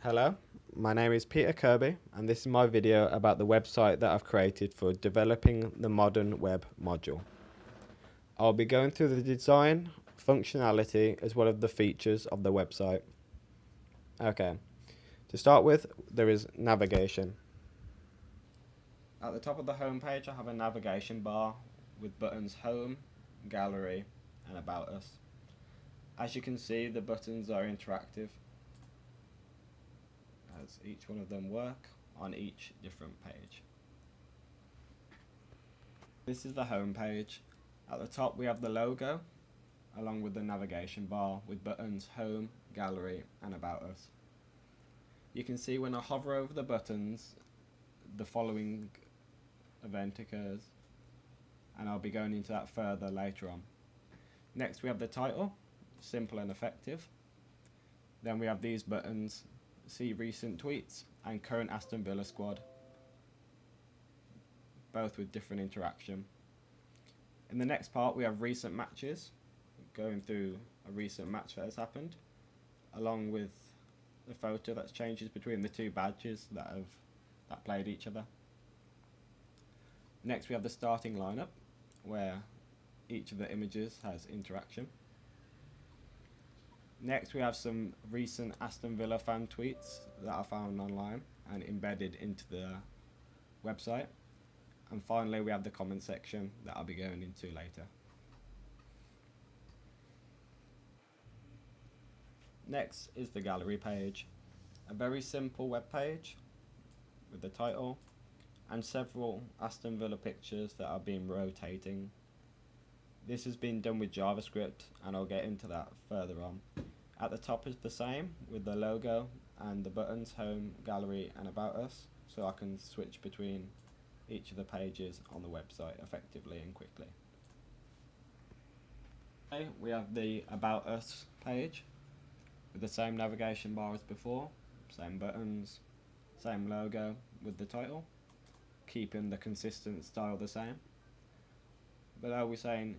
Hello, my name is Peter Kirby and this is my video about the website that I've created for developing the modern web module. I'll be going through the design, functionality as well as the features of the website. Okay, to start with there is navigation. At the top of the home page I have a navigation bar with buttons Home, Gallery and About Us. As you can see, the buttons are interactive as each one of them work on each different page. This is the home page. At the top we have the logo along with the navigation bar with buttons Home, Gallery and About Us. You can see when I hover over the buttons the following event occurs, and I'll be going into that further later on. Next we have the title, simple and effective. Then we have these buttons, see recent tweets and current Aston Villa squad, both with different interaction. In the next part we have recent matches, going through a recent match that has happened, along with the photo that changes between the two badges that played each other. Next we have the starting lineup, where each of the images has interaction. Next we have some recent Aston Villa fan tweets that I found online and embedded into the website. And finally we have the comment section that I'll be going into later. Next is the gallery page, a very simple web page with the title and several Aston Villa pictures that are being rotating. This has been done with JavaScript and I'll get into that further on. At the top is the same with the logo and the buttons Home, Gallery and About Us, so I can switch between each of the pages on the website effectively and quickly. Okay, we have the About Us page with the same navigation bar as before, same buttons, same logo with the title, keeping the consistent style the same. Below we're saying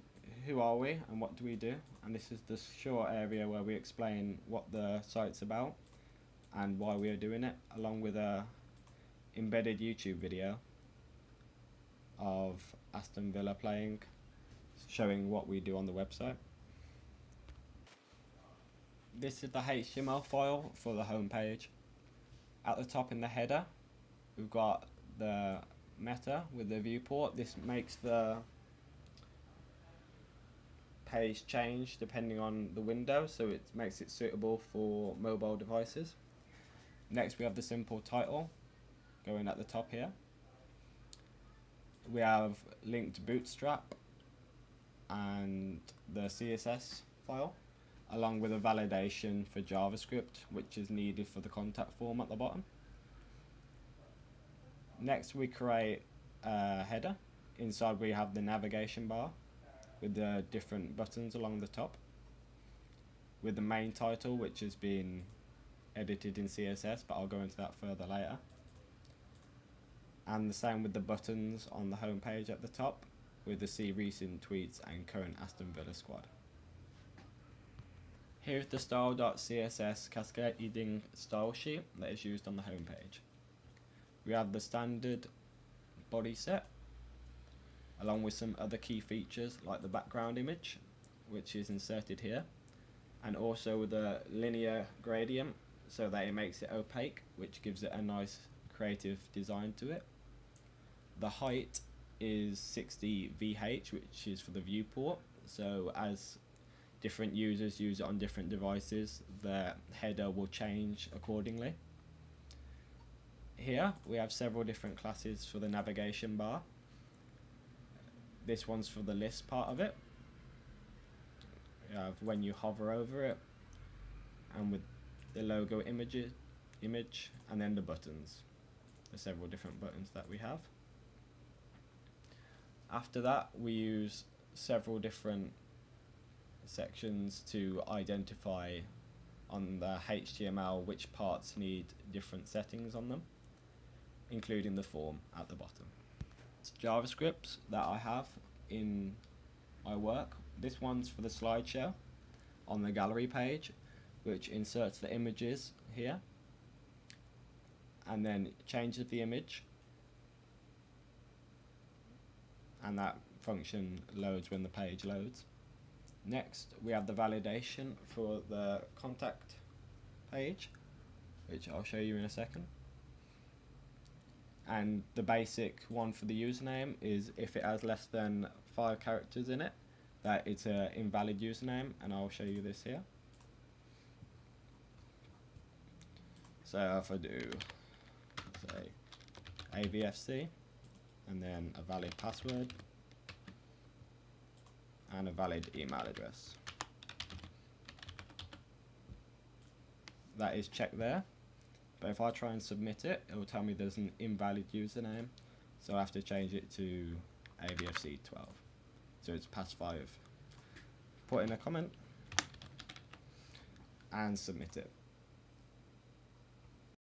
who are we and what do we do, and this is the short area where we explain what the site's about and why we are doing it, along with a embedded YouTube video of Aston Villa playing, showing what we do on the website. This is the HTML file for the home page. At the top in the header we've got the meta with the viewport. This makes the page change depending on the window, so it makes it suitable for mobile devices. Next we have the simple title going at the top here. We have linked Bootstrap and the CSS file, along with a validation for JavaScript which is needed for the contact form at the bottom. Next we create a header. Inside we have the navigation bar with the different buttons along the top, with the main title which has been edited in CSS, but I'll go into that further later. And the same with the buttons on the home page at the top with the see recent tweets and current Aston Villa squad. Here's the style.css cascading style sheet that is used on the home page. We have the standard body set, along with some other key features like the background image, which is inserted here, and also the linear gradient so that it makes it opaque, which gives it a nice creative design to it. The height is 60 VH, which is for the viewport, so as different users use it on different devices, the header will change accordingly. Here we have several different classes for the navigation bar. This one's for the list part of it. You have when you hover over it, and with the logo image, and then the buttons. There's several different buttons that we have. After that we use several different sections to identify on the HTML which parts need different settings on them, including the form at the bottom. JavaScript that I have in my work. This one's for the slideshow on the gallery page, which inserts the images here, and then changes the image, and that function loads when the page loads. Next, we have the validation for the contact page, which I'll show you in a second. And the basic one for the username is if it has less than 5 characters in it, that it's an invalid username, and I'll show you this here. So if I do, say, AVFC, and then a valid password, and a valid email address. That is checked there, but if I try and submit it, it will tell me there's an invalid username, so I have to change it to AVFC12, so it's past 5. Put in a comment and submit it.